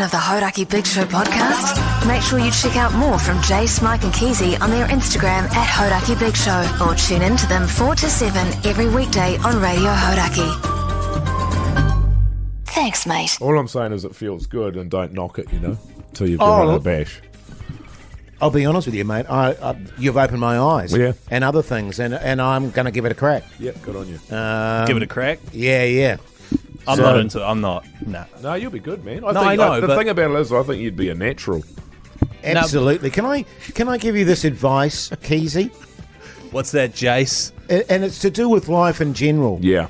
of the Hauraki Big Show podcast? Make sure you check out more from Jase, Mike and Keyzie on their Instagram at Hauraki Big Show, or tune in to them 4 to 7 every weekday on Radio Hauraki. Thanks, mate. All I'm saying is it feels good, and don't knock it, till you've given it a bash. I'll be honest with you, mate. You've opened my eyes, and other things, and I'm going to give it a crack. Yep, good on you. Give it a crack? Yeah. I'm not. Nah. No, you'll be good, man. I know. The thing about it is, I think you'd be a natural. Absolutely. Can I give you this advice, Keyzie? What's that, Jase? And it's to do with life in general. Yeah.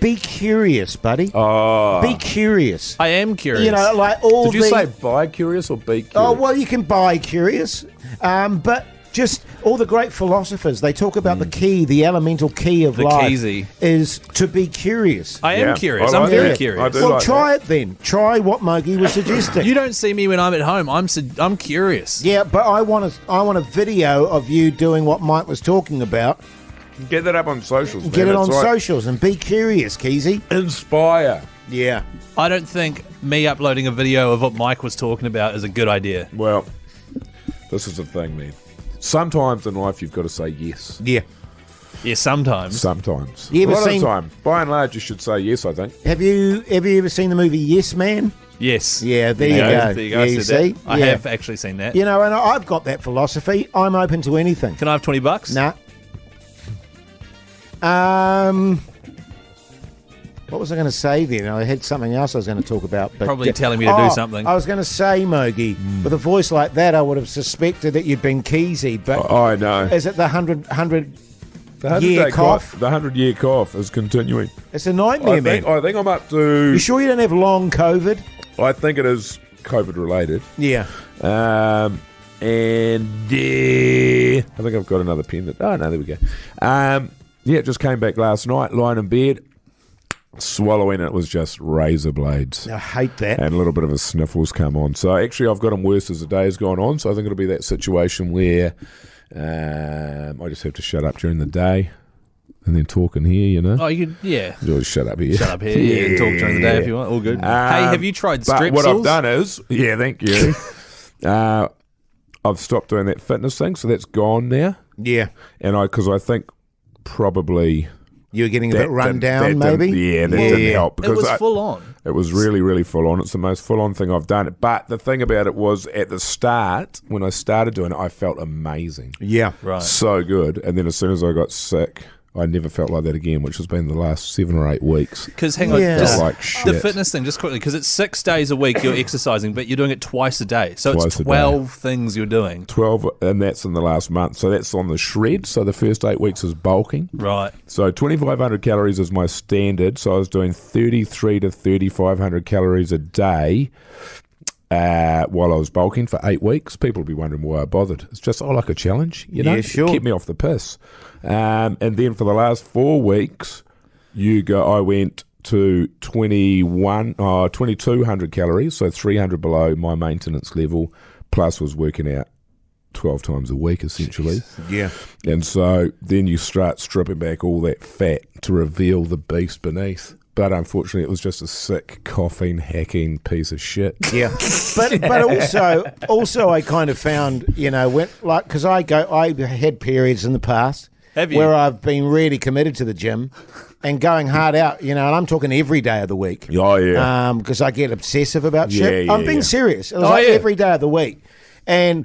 Be curious, buddy. Oh. Be curious. I am curious. Like all. Did you say buy curious or be curious? Oh, well, you can buy curious, but just all the great philosophers, they talk about the key, the elemental key of life Keyzie. is to be curious. I am curious. I like I'm very that. curious. I do Well, like try that. it then. Try what Mogi was suggesting. You don't see me when I'm at home. I'm curious. Yeah, but I want a video of you doing what Mike was talking about. Get that up on socials, man. Get it on It's like socials and be curious, Keyzie. Inspire. Yeah. I don't think me uploading a video of what Mike was talking about is a good idea. Well, this is the thing, man. Sometimes in life you've got to say yes. Yeah. Yeah, sometimes. Sometimes. You ever a lot seen- of the time. By and large, you should say yes, I think. Have you ever seen the movie Yes Man? Yes. Yeah, there you go. There you go. Yeah, I you said see? that. I Yeah. have actually seen that. And I've got that philosophy. I'm open to anything. Can I have $20? Nah. What was I going to say then? I had something else I was going to talk about. But Probably telling me to do something. I was going to say, Mogi, with a voice like that, I would have suspected that you'd been Keyzie. But I know. is it the 100 The 100 year day cough? The 100-year cough is continuing. It's a nightmare, man. I think I'm up to... You sure you don't have long COVID? I think it is COVID-related. Yeah. And I think I've got another pen. Oh, no, there we go. It just came back last night, lying in bed, swallowing it was just razor blades. I hate that. And a little bit of a sniffles come on. So actually I've got them worse as the day has gone on. So I think it'll be that situation where I just have to shut up during the day and then talk in here, Oh, you could, yeah. You always shut up here. Shut up here. Yeah, and talk during the day if you want. All good. Hey, have you tried Strepsils? But what I've done is, thank you. I've stopped doing that fitness thing, so that's gone now. Yeah. And because I think probably you were getting a bit run down, that maybe? didn't help. It was full on. It was really, really full on. It's the most full on thing I've done. But the thing about it was at the start, when I started doing it, I felt amazing. Yeah. Right. So good. And then as soon as I got sick, I never felt like that again, which has been the last 7 or 8 weeks. Because hang on, Yeah. Like the shit. fitness thing, just quickly, because it's 6 days a week you're exercising, but you're doing it twice a day. So Twice it's a day. 12 things you're doing. 12, and that's in the last month. So that's on the shred. So the first 8 weeks is bulking. Right. So 2,500 calories is my standard. So I was doing 33 to 3,500 calories a day while I was bulking for 8 weeks. People will be wondering why I bothered. It's just, like a challenge, Yeah, sure. Keep me off the piss. And then for the last 4 weeks, I went to 2,200 calories, so 300 below my maintenance level, plus was working out 12 times a week, essentially. Yeah. And so then you start stripping back all that fat to reveal the beast beneath. But unfortunately, it was just a sick, coughing, hacking piece of shit. Yeah, but also I kind of found, because I had periods in the past Have you? where I've been really committed to the gym and going hard out, and I'm talking every day of the week. Oh, yeah. Because I get obsessive about shit. Yeah, I'm being yeah. serious. It was Oh, yeah. every day of the week, and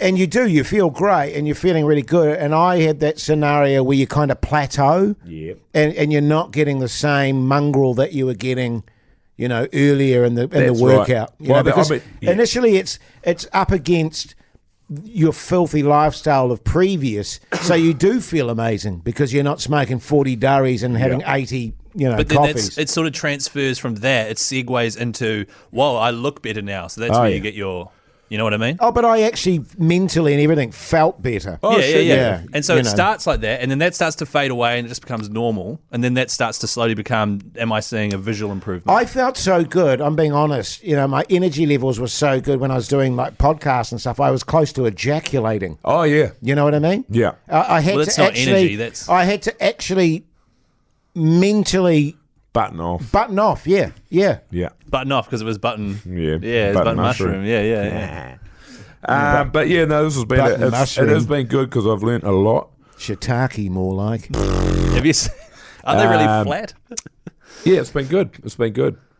you feel great and you're feeling really good. And I had that scenario where you kind of plateau. Yeah. And you're not getting the same mongrel that you were getting, earlier in the That's workout. right. Well, Because yeah. initially it's up against your filthy lifestyle of previous, so you do feel amazing because you're not smoking 40 durries and having 80, But then coffees. it sort of transfers from that. It segues into, whoa, I look better now. So that's where you get your, you know what I mean? Oh, but I actually mentally and everything felt better. Oh, yeah. yeah. And so You it know. starts like that, and then that starts to fade away, and it just becomes normal. And then that starts to slowly become, am I seeing a visual improvement? I felt so good. I'm being honest. My energy levels were so good when I was doing like podcasts and stuff. I was close to ejaculating. Oh, yeah. You know what I mean? Yeah. I had Well, to that's not actually. energy, that's- I had to actually mentally Button off. Button off, yeah. Yeah. Button off because it was button. Yeah. Yeah, it was button mushroom. Yeah. But yeah, no, this has been Button it mushroom. has been good because I've learnt a lot. Shiitake, more like. Have you seen, are they really flat? Yeah, it's been good.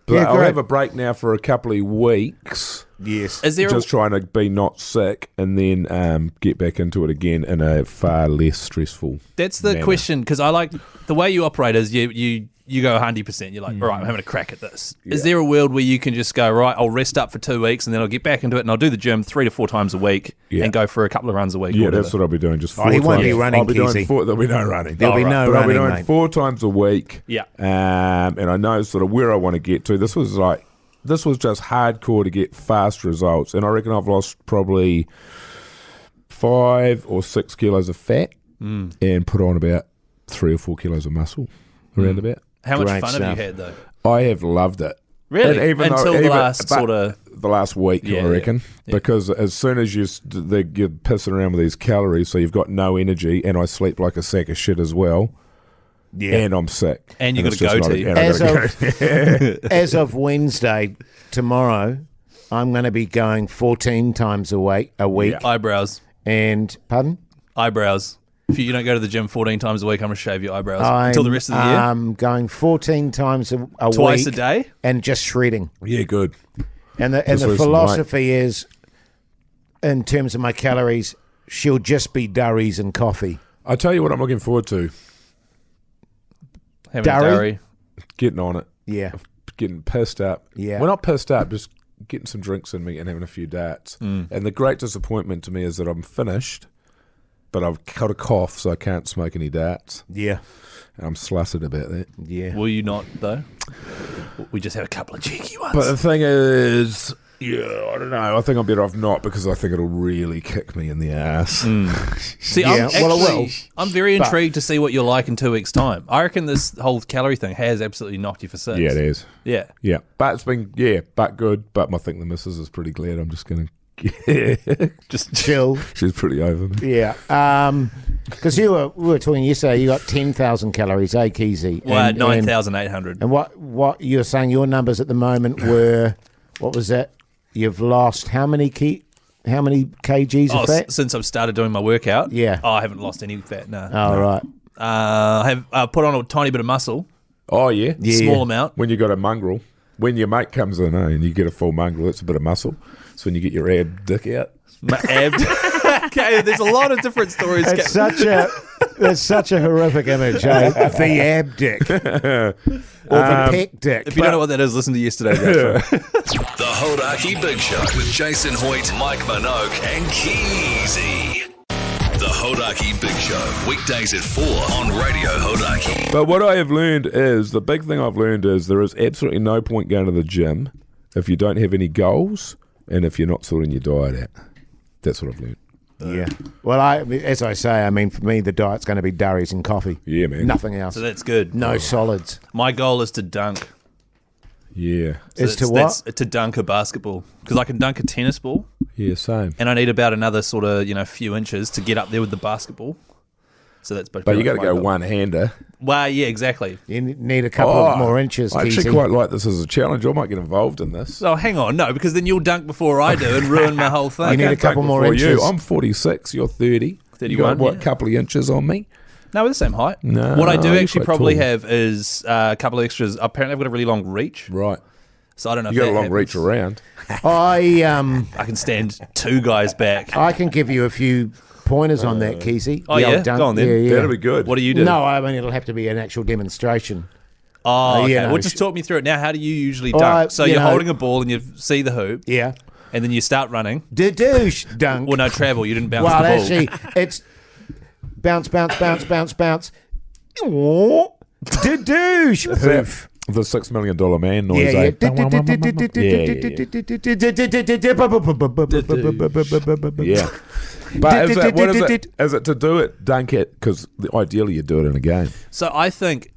But Yeah, I'll great. have a break now for a couple of weeks. Yes. Is there Just trying to be not sick and then get back into it again in a far less stressful. That's the manner. question, because I like the way you operate is you go 100%. You're like, all right, I'm having a crack at this. Is there a world where you can just go, right, I'll rest up for 2 weeks and then I'll get back into it and I'll do the gym 3 to 4 times a week and go for a couple of runs a week? Yeah, or that's whatever. what I'll be doing. Just 4 he won't times. be running, I'll be doing Keyzie. there'll be no running. There'll be no but I'll be running, doing mate. 4 times a week. Yeah. And I know sort of where I want to get to. This was just hardcore to get fast results. And I reckon I've lost probably 5 or 6 kilos of fat and put on about 3 or 4 kilos of muscle around about. How much Great fun stuff. have you had, though? I have loved it. Really? And Until the last but sort of... the last week, Yeah, I reckon, yeah. because as soon as you're pissing around with these calories, so you've got no energy, and I sleep like a sack of shit as well, Yeah. and I'm sick, And you got it's a just not goatee. and I As gotta go. As of Wednesday, tomorrow, I'm going to be going 14 times a week. Eyebrows. And, pardon? Eyebrows. If you don't go to the gym 14 times a week, I'm going to shave your eyebrows until the rest of the year. I'm going 14 times a Twice week. a day? And just shredding. Yeah, good. And the lose some philosophy is, in terms of my calories, she'll just be durries and coffee. I tell you what, I'm looking forward to Having a Durry? durry. getting on it, Yeah. getting pissed up. Yeah. We're not pissed up, just getting some drinks in me and having a few darts. And the great disappointment to me is that I'm finished, but I've got a cough, so I can't smoke any darts. Yeah. And I'm slatted about that. Yeah. Will you not, though? We just have a couple of cheeky ones. But the thing is, yeah, I don't know. I think I'm better off not because I think it'll really kick me in the ass. See, Yeah, well, it will. I'm very But- intrigued to see what you're like in 2 weeks' time. I reckon this whole calorie thing has absolutely knocked you for 6. Yeah, it is. Yeah. Yeah, but it's been but good. But I think the missus is pretty glad. I'm just gonna. Just Chill. She's pretty over me. Yeah. Because we were talking yesterday, you got 10,000 calories, Keyzie? Well, And- 9,800. And what you're saying your numbers at the moment were, what was that? You've lost how many kgs of fat? Since I've started doing my workout. Yeah. Oh, I haven't lost any fat, no. Oh, right. I have put on a tiny bit of muscle, Oh yeah, small amount. When you got a mongrel, when your mate comes in and you get a full mongrel, it's a bit of muscle. So when you get your ab dick out, My ab. Okay, there's a lot of different stories. It's such a horrific image, eh? The ab dick. Or the peck dick. If you don't know what that is, listen to yesterday's episode. The Hauraki Big Show with Jason Hoyt, Mike Minogue, and Keyzie. The Hauraki Big Show, weekdays at 4 on Radio Hauraki. but what I have learned is the big thing I've learned is there is absolutely no point going to the gym if you don't have any goals and if you're not sorting your diet out. That's what I've learned. Yeah. Well, as I say, I mean, for me, the diet's going to be durries and coffee. Yeah, man. Nothing else. So that's good. No solids. My goal is to dunk. Yeah, So As to that's what? to dunk a basketball. Because I can dunk a tennis ball, yeah, same. and I need about another sort of, few inches to get up there with the basketball. So that's But you got to go one-hander. Well, yeah, exactly. You need a couple of more inches, I actually Keyzie. quite like this as a challenge. I might get involved in this. Oh, hang on. No, because then you'll dunk before I do and ruin my whole thing. You need a Can't couple dunk more before inches. You. I'm 46. You're 30. You 31, got, what, yeah. couple of inches on me? No, we're the same height. No, what I do you're actually quite probably tall. have is a couple of extras. Apparently, I've got a really long reach. Right. So I don't know You if got a that long happens. reach around. I can stand 2 guys back. I can give you a few pointers on that, Keyzie. Oh, The old yeah? dunk. Go on then. Yeah, yeah. That'll be good. What do you do? No, I mean, it'll have to be an actual demonstration. Oh, okay. yeah, no, well, just talk me through it. Now, how do you usually Well, dunk? So you you're know- holding a ball and you see the hoop, Yeah. and then you start running. Douche dunk. Well, no, travel. You didn't bounce Well, the ball. actually, it's bounce, bounce, bounce, bounce, bounce. Douche. Poof. The $6 million man noise. Yeah, Yeah. Yeah. But is it, what is it? Is it to do it, dunk it? Because ideally you do it in a game. So I think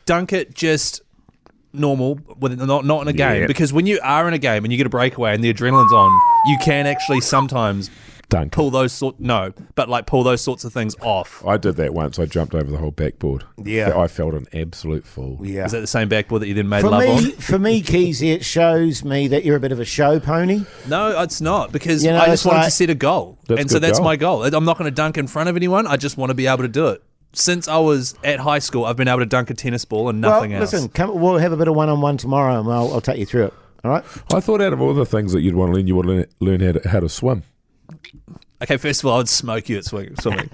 dunk it just normal, with not in a game. Yeah. Because when you are in a game and you get a breakaway and the adrenaline's on, you can actually sometimes Dunk. pull those sorts of things off. I did that once. I jumped over the whole backboard. Yeah. I felt an absolute fool. Yeah. Is that the same backboard that you then made For love on? for me, Keyzie, it shows me that you're a bit of a show pony. No, it's not, because You know, I just it's wanted to like- set a goal. That's And so good that's goal. my goal. I'm not going to dunk in front of anyone. I just want to be able to do it. Since I was at high school, I've been able to dunk a tennis ball and nothing else. Listen, we'll have a bit of one-on-one tomorrow, and I'll take you through it. All right? I thought out of all the things that you'd want to learn, you would learn how to swim. Okay, first of all, I would smoke you at swimming.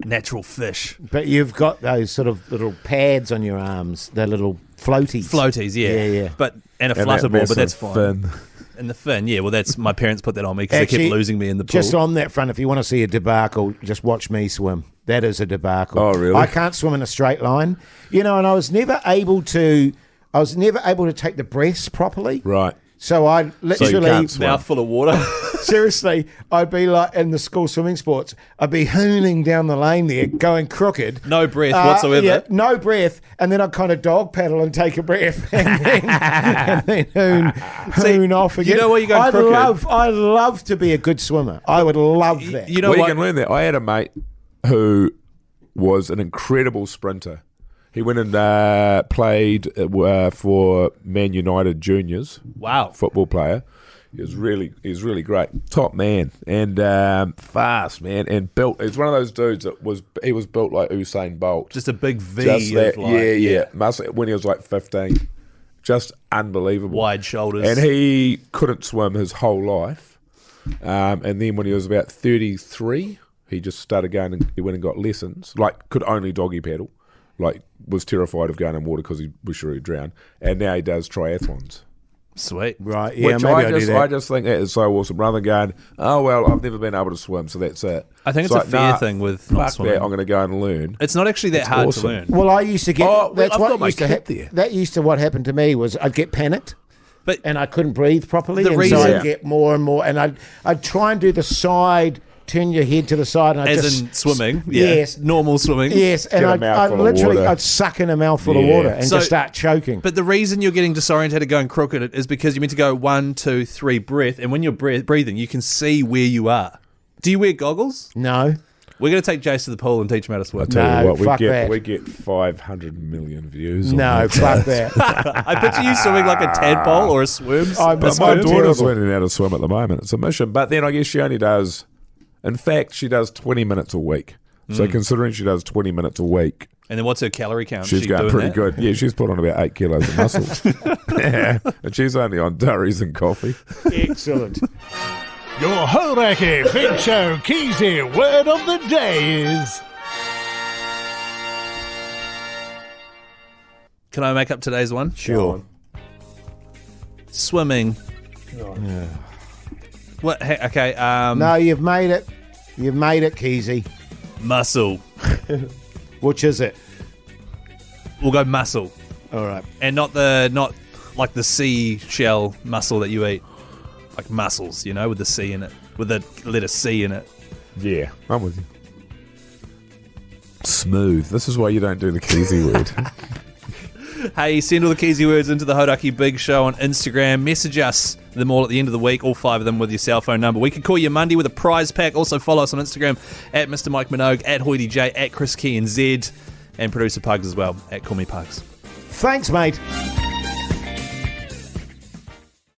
Natural fish. But you've got those sort of little pads on your arms, the little floaties. Floaties, yeah. Yeah. But and a And flutter that ball, but massive that's fine. fin. And the fin, yeah. Well, that's my parents put that on me because they Actually, kept losing me in the pool. Just on that front, if you want to see a debacle, just watch me swim. That is a debacle. Oh, really? I can't swim in a straight line. You know, and I was never able to take the breaths properly. Right. So I literally, can't swim. Mouthful of water. seriously, I'd be like in the school swimming sports, I'd be hooning down the lane there, going crooked. No breath whatsoever. Yeah, no breath. And then I'd kind of dog paddle and take a breath and then hoon off again. You know where you're going crooked? I'd love to be a good swimmer. I would love that. You know Well, what? you can learn that. I had a mate who was an incredible sprinter. He went and played for Man United Juniors. Wow. Football player. He was really great. Top man and fast man and built. He's one of those dudes that was built like Usain Bolt. Just a big V. Just that, of like, yeah. When he was like 15, just unbelievable. Wide shoulders. And he couldn't swim his whole life. And then when he was about 33, he just started going and he went and got lessons. Like, could only doggy paddle. Like, was terrified of going in water because he was sure he'd drown. And now he does triathlons. Sweet. Right, yeah, Which maybe I I'll do that. just think that is so awesome. Rather than going, oh, well, I've never been able to swim, so that's it. I think it's like, a fair thing with not fuck swimming. that, I'm going to go and learn. It's not actually that hard awesome. to learn. Well, I used to get. Oh, that's I've what got my used to kit there. That used to what happened to me was I'd get panicked. But And I couldn't breathe properly, The and reason- so Yeah. I'd get more and more, and I'd try and do the side, turn your head to the side, and as in swimming. Yeah. Yes, Normal swimming. yes, and Get a I'd mouthful of literally water. I'd suck in a mouthful of Yeah. water and So- just start choking. But the reason you're getting disorientated going crooked is because you meant to go 1, 2, 3 breath, and when you're breathing, you can see where you are. Do you wear goggles? No, We're going to take Jase to the pool and teach him how to swim. Tell No, you what, fuck that. we get 500 million views. on no, that. fuck that. I picture you swimming like a tadpole or a swim. I'm- But That's my not daughter's terrible. learning how to swim at the moment. It's a mission. But then I guess she only does, in fact, she does 20 minutes a week. So considering she does 20 minutes a week, And then what's her calorie count? she's She going doing pretty that? good. Yeah, she's put on about 8 kilos of muscle. Yeah. And she's only on durries and coffee. Excellent. Your Hauraki Big Show Keyzie word of the day is... Can I make up today's one? Sure. Swimming. What? Okay. No, you've made it. You've made it, Keyzie. Muscle. Which is it? We'll go muscle, All right. and not like the seashell mussel that you eat, like mussels, you know, with the C in it, with the letter C in it. Yeah, I'm with you. Smooth. This is why you don't do the Keyzie word. Hey, send all the Keyzie words into the Hauraki Big Show on Instagram. Message us them all at the end of the week, all 5 of them with your cell phone number. We can call you Monday with a prize pack. Also follow us on Instagram at Mr. Mike Minogue, at Hoytey J, at Chris Key and Z, and producer Pugs as well, at Call Me Pugs. Thanks, mate.